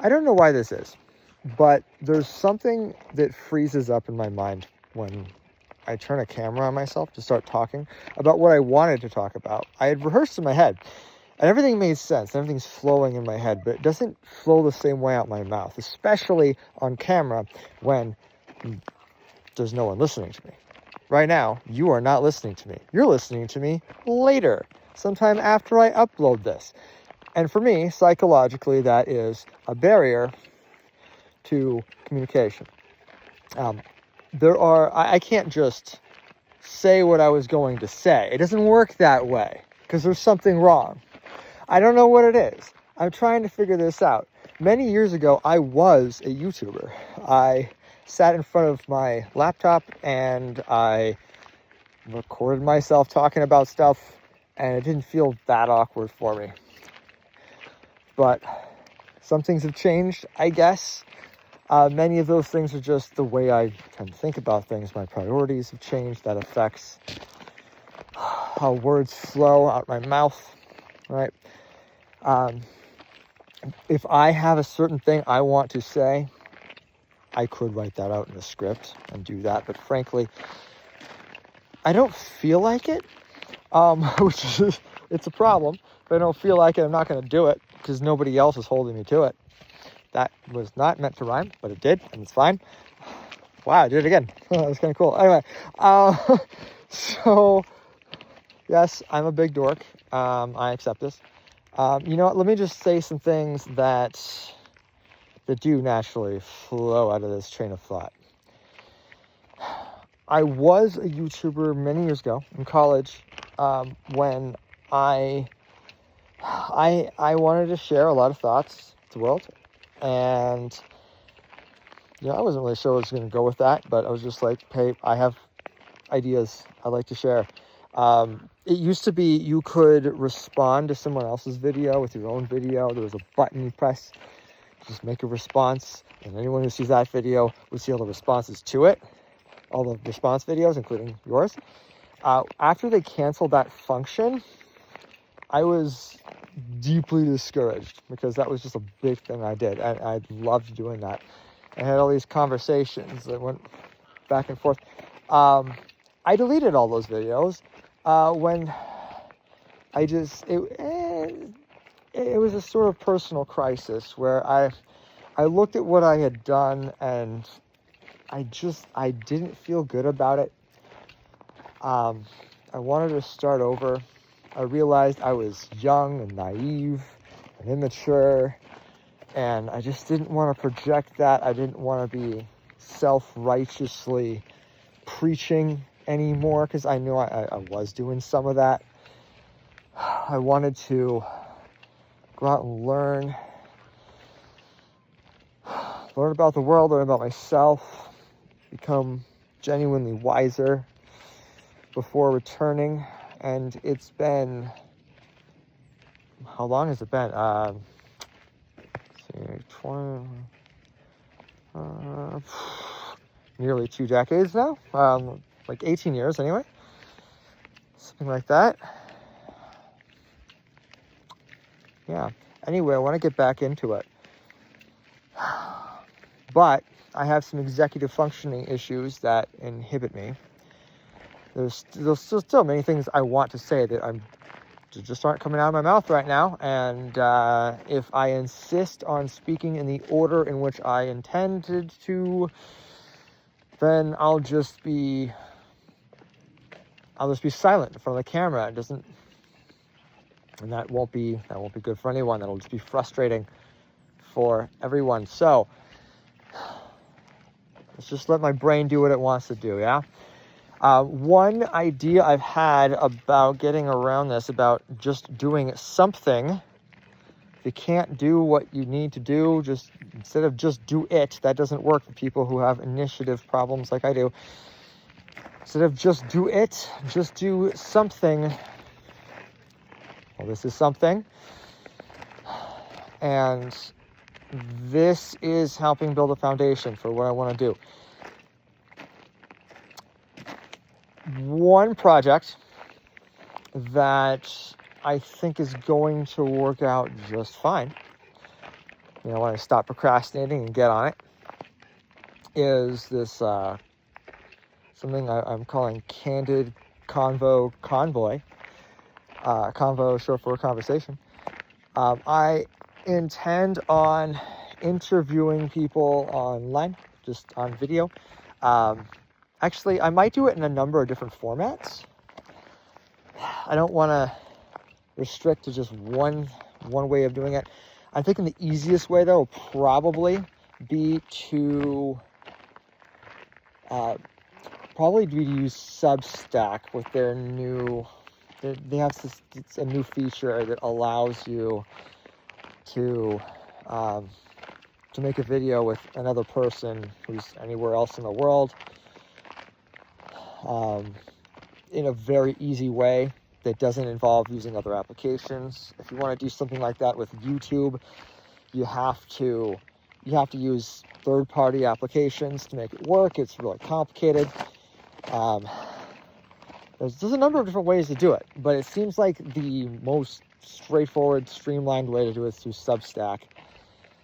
I don't know why this is, but there's something that freezes up in my mind when I turn a camera on myself to start talking about what I wanted to talk about. I had rehearsed in my head, and everything made sense. Everything's flowing in my head, but it doesn't flow the same way out my mouth, especially on camera when there's no one listening to me. Right now, you are not listening to me. You're listening to me later, sometime after I upload this. And for me, psychologically, that is a barrier to communication. I can't just say what I was going to say. It doesn't work that way because there's something wrong. I don't know what it is. I'm trying to figure this out. Many years ago, I was a YouTuber. I sat in front of my laptop and I recorded myself talking about stuff, and it didn't feel that awkward for me. But some things have changed, I guess. Many of those things are just the way I tend to think about things. My priorities have changed. That affects how words flow out my mouth, right? If I have a certain thing I want to say, I could write that out in a script and do that. But frankly, I don't feel like it, which is, it's a problem. If I don't feel like it, I'm not going to do it because nobody else is holding me to it. That was not meant to rhyme, but it did, and it's fine. Wow, I did it again. That was kind of cool. Anyway, so, yes, I'm a big dork. I accept this. You know what? Let me just say some things that do naturally flow out of this train of thought. I was a YouTuber many years ago in college when I wanted to share a lot of thoughts with the world. And, I wasn't really sure I was going to go with that, but I was just like, hey, I have ideas I'd like to share. It used to be you could respond to someone else's video with your own video. There was a button you press, just make a response, and anyone who sees that video would see all the responses to it, all the response videos, including yours. After they canceled that function, I was deeply discouraged because that was just a big thing I did. I loved doing that. I had all these conversations that went back and forth. I deleted all those videos when I just, it was a sort of personal crisis where I looked at what I had done and I didn't feel good about it. I wanted to start over. I realized I was young and naive and immature, and I just didn't want to project that. I didn't want to be self-righteously preaching anymore because I knew I was doing some of that. I wanted to go out and learn about the world, learn about myself, become genuinely wiser before returning. And it's been, how long has it been? 20, nearly 2 decades now, like 18 years anyway, something like that. Yeah, anyway, I want to get back into it, but I have some executive functioning issues that inhibit me. There's still many things I want to say that just aren't coming out of my mouth right now. And if I insist on speaking in the order in which I intended to, then I'll just be silent in front of the camera. And that won't be good for anyone. That'll just be frustrating for everyone. So let's just let my brain do what it wants to do. Yeah. One idea I've had about getting around this, about just doing something. If you can't do what you need to do, instead of just do it, that doesn't work for people who have initiative problems like I do. Instead of just do it, just do something. Well, this is something. And this is helping build a foundation for what I want to do. One project that I think is going to work out just fine you know, when I stop procrastinating and get on it, is this something I'm calling Candid Convo Convoy. Convo short for conversation. I intend on interviewing people online, just on video. Actually, I might do it in a number of different formats. I don't want to restrict to just one way of doing it. I'm thinking the easiest way, though, will probably be to use Substack with their new. They have this, it's a new feature that allows you to make a video with another person who's anywhere else in the world in a very easy way that doesn't involve using other applications. If you want to do something like that with YouTube, you have to use third-party applications to make it work. It's really complicated. There's a number of different ways to do it, but it seems like the most straightforward, streamlined way to do it is through Substack,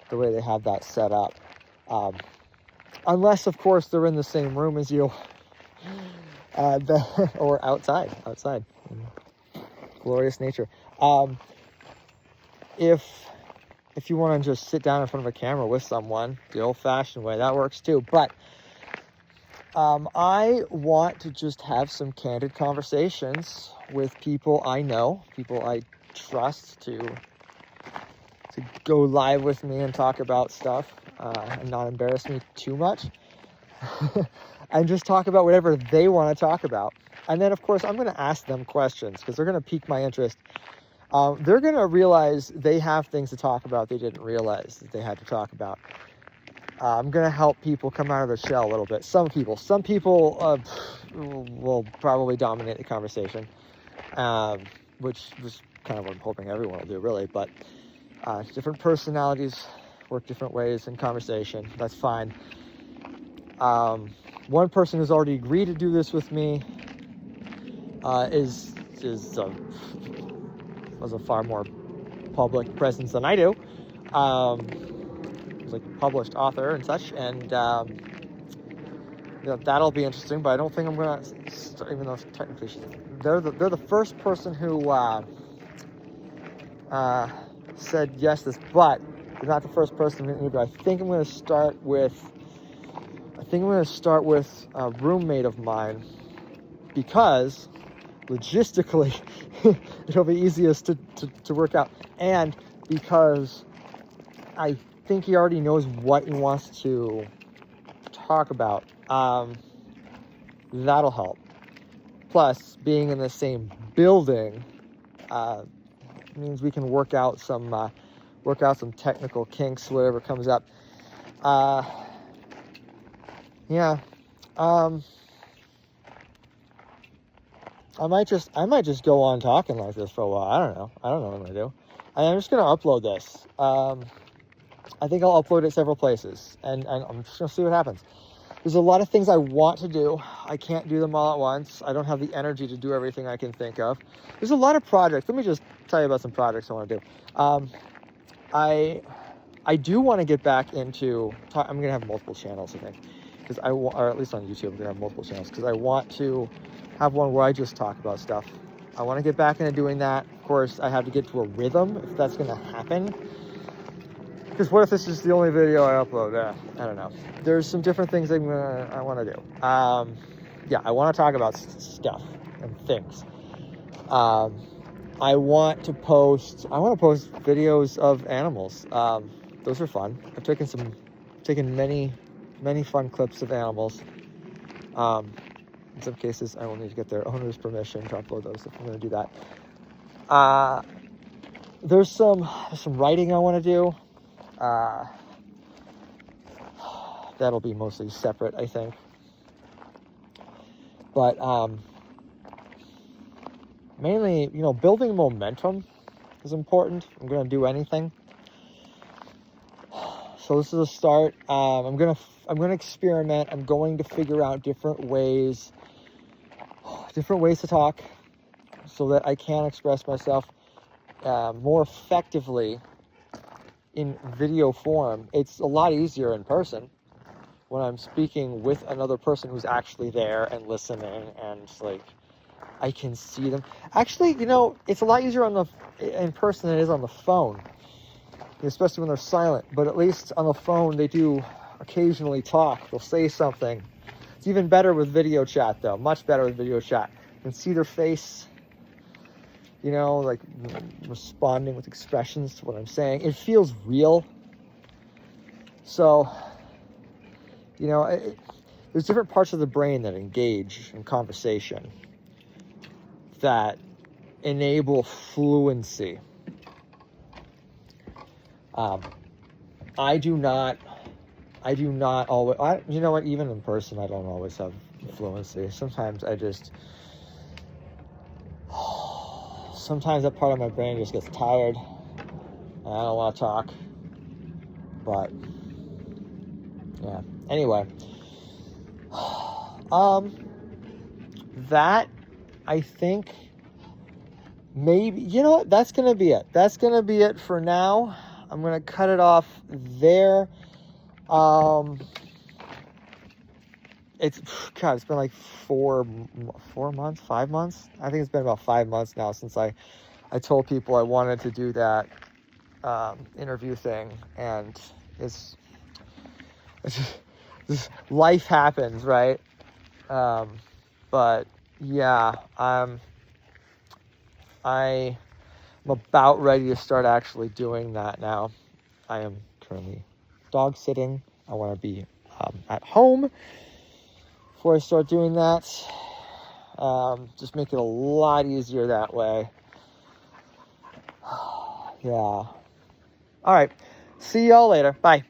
the way they have that set up. Unless, of course, they're in the same room as you, or outside, glorious nature. If you want to just sit down in front of a camera with someone, the old-fashioned way, that works too. But I want to just have some candid conversations with people I know, people I trust to go live with me and talk about stuff and not embarrass me too much. And just talk about whatever they want to talk about. And then, of course, I'm going to ask them questions because they're going to pique my interest. They're going to realize they have things to talk about they didn't realize that they had to talk about. I'm going to help people come out of their shell a little bit. Some people will probably dominate the conversation, which is kind of what I'm hoping everyone will do, really. But different personalities work different ways in conversation. That's fine. One person who's already agreed to do this with me has a far more public presence than I do. He's like a published author and such, and that'll be interesting. But I don't think I'm gonna start, even though technically they're the first person who said yes to this, but they're not the first person either. I think I'm gonna start with a roommate of mine because logistically it'll be easiest to work out, and because I think he already knows what he wants to talk about. That'll help. Plus, being in the same building means we can work out some technical kinks, whatever comes up. Yeah. I might just go on talking like this for a while. I don't know what I'm gonna do. I'm just gonna upload this. I think I'll upload it several places, and I'm just gonna see what happens. There's a lot of things I want to do. I can't do them all at once. I don't have the energy to do everything I can think of. There's a lot of projects. Let me just tell you about some projects I want to do. I do want to get back into. I'm gonna have multiple channels, I think, because or at least on YouTube, I'm gonna have multiple channels because I want to have one where I just talk about stuff. I want to get back into doing that. Of course, I have to get to a rhythm if that's going to happen. Because what if this is the only video I upload? I don't know. There's some different things I want to do. Yeah, I want to talk about stuff and things. I want to post videos of animals. Those are fun. I've taken many fun clips of animals. In some cases, I will need to get their owner's permission to upload those if I'm going to do that. There's some writing I want to do. That'll be mostly separate, I think. But mainly, building momentum is important. I'm going to do anything. So this is a start. I'm going to experiment. I'm going to figure out different ways to talk so that I can express myself more effectively in video form. It's a lot easier in person when I'm speaking with another person who's actually there and listening, and like I can see them. Actually, you know, it's a lot easier in person than it is on the phone, especially when they're silent. But at least on the phone, they do occasionally talk. They'll say something. It's even better with video chat, though. Much better with video chat. You can see their face, you know, like responding with expressions to what I'm saying. It feels real. So, you know, there's different parts of the brain that engage in conversation that enable fluency. I do not always, you know what, even in person, I don't always have fluency. Sometimes sometimes that part of my brain just gets tired and I don't want to talk. But, yeah. Anyway. That, I think, maybe, you know what, that's going to be it. That's going to be it for now. I'm going to cut it off there. It's been like 4 months, 5 months. I think it's been about 5 months now since I told people I wanted to do that interview thing, and it's just life happens, right? But yeah, I'm about ready to start actually doing that now. I am currently dog sitting. I want to be at home before I start doing that. Just make it a lot easier that way. Yeah. All right. See y'all later. Bye.